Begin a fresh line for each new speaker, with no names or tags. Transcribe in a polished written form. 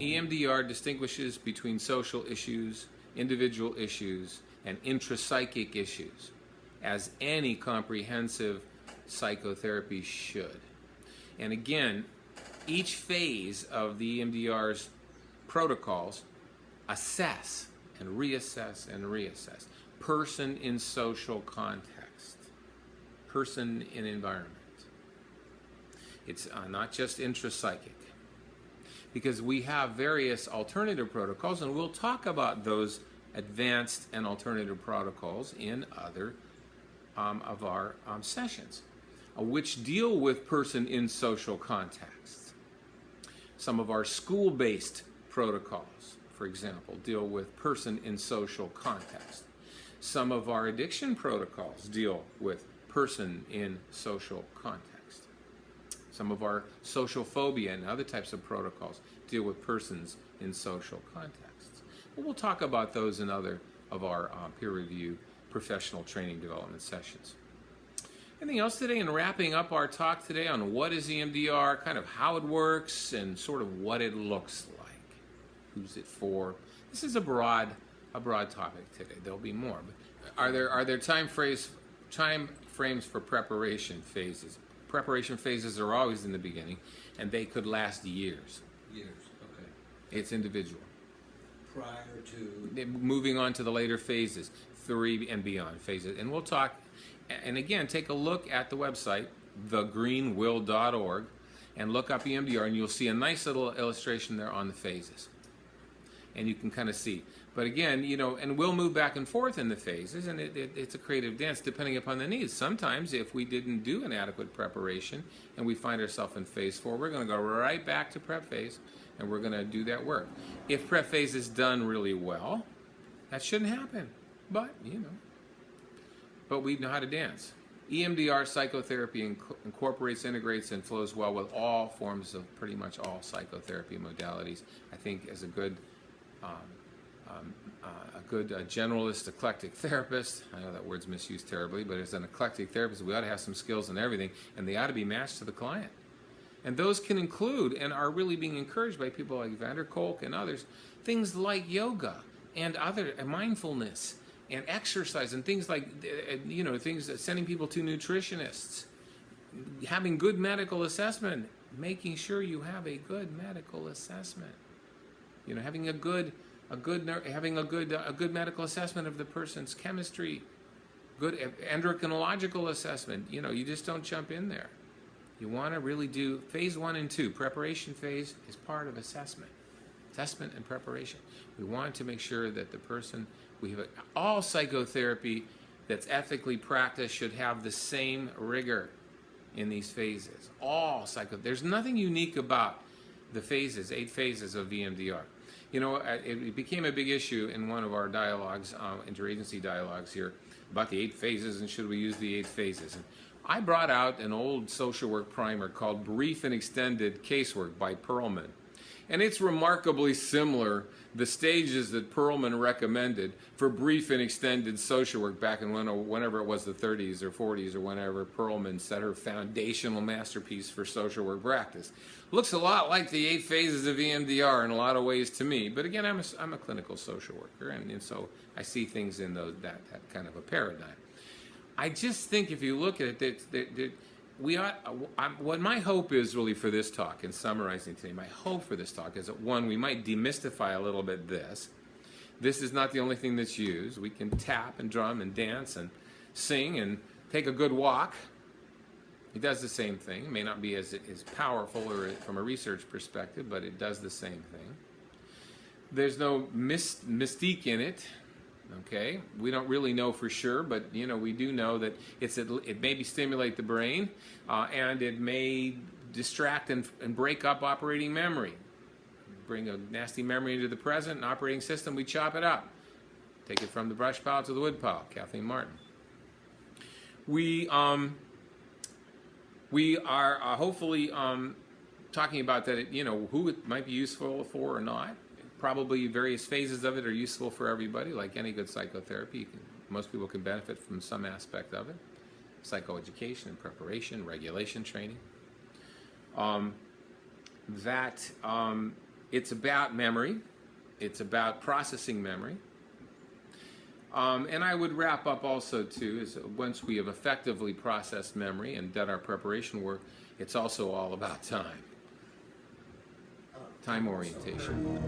EMDR distinguishes between social issues, individual issues, and intrapsychic issues, as any comprehensive psychotherapy should. And again, each phase of the EMDR's protocols assess and reassess and reassess. Person in social context, person in environment. It's not just intrapsychic, because we have various alternative protocols, and we'll talk about those advanced and alternative protocols in other of our sessions, which deal with person in social context. Some of our school-based protocols, for example, deal with person in social context. Some of our addiction protocols deal with person in social context. Some of our social phobia and other types of protocols deal with persons in social contexts. But we'll talk about those in other of our peer-reviewed professional training development sessions. Anything else today? And wrapping up our talk today on what is EMDR, kind of how it works, and sort of what it looks like. Who's it for? This is a broad topic today. There'll be more. But are there time frames for preparation phases? Preparation phases are always in the beginning, and they could last years.
Years, okay.
It's individual.
Prior to...
Moving on to the later phases, 3 and beyond phases. And we'll talk, and again, take a look at the website, thegreenwill.org, and look up EMDR, and you'll see a nice little illustration there on the phases. And you can kind of see. But again, you know, and we'll move back and forth in the phases, and it's a creative dance depending upon the needs. Sometimes if we didn't do an adequate preparation and we find ourselves in phase 4, we're going to go right back to prep phase, and we're going to do that work. If prep phase is done really well, that shouldn't happen. But, you know, but we know how to dance. EMDR psychotherapy incorporates, integrates, and flows well with all forms of pretty much all psychotherapy modalities. I think as a good generalist, eclectic therapist, I know that word's misused terribly, but as an eclectic therapist, we ought to have some skills in everything, and they ought to be matched to the client. And those can include, and are really being encouraged by people like Vander Kolk and others, things like yoga and other mindfulness and exercise and things like, you know, things that sending people to nutritionists, having good medical assessment, making sure you have a good medical assessment. You know, having a good medical assessment of the person's chemistry, good endocrinological assessment. You know, you just don't jump in there. You want to really do phase 1 and 2. Preparation phase is part of assessment and preparation. We want to make sure that the person, all psychotherapy that's ethically practiced should have the same rigor in these phases. There's nothing unique about the phases, 8 phases of EMDR. You know, it became a big issue in one of our dialogues, interagency dialogues here, about the 8 phases and should we use the 8 phases. And I brought out an old social work primer called Brief and Extended Casework by Perlman. And it's remarkably similar, the stages that Perlman recommended for brief and extended social work back in whenever it was the 30s or 40s or whenever Perlman set her foundational masterpiece for social work practice. Looks a lot like the 8 phases of EMDR in a lot of ways to me, but again, I'm a clinical social worker, and so I see things in that kind of a paradigm. I just think if you look at it, what my hope is really for this talk, in summarizing today, my hope for this talk is that, one, we might demystify a little bit this. This is not the only thing that's used. We can tap and drum and dance and sing and take a good walk. It does the same thing. It may not be as powerful or from a research perspective, but it does the same thing. There's no mystique in it. Okay, we don't really know for sure, but you know, we do know that it may stimulate the brain, and it may distract and break up operating memory. Bring a nasty memory into the present and operating system, we chop it up. Take it from the brush pile to the wood pile. Kathleen Martin. We are hopefully talking about that. You know, who it might be useful for or not. Probably various phases of it are useful for everybody, like any good psychotherapy. Most people can benefit from some aspect of it. Psychoeducation and preparation, regulation training. It's about memory. It's about processing memory. And I would wrap up also too, is once we have effectively processed memory and done our preparation work, it's also all about time. Time orientation.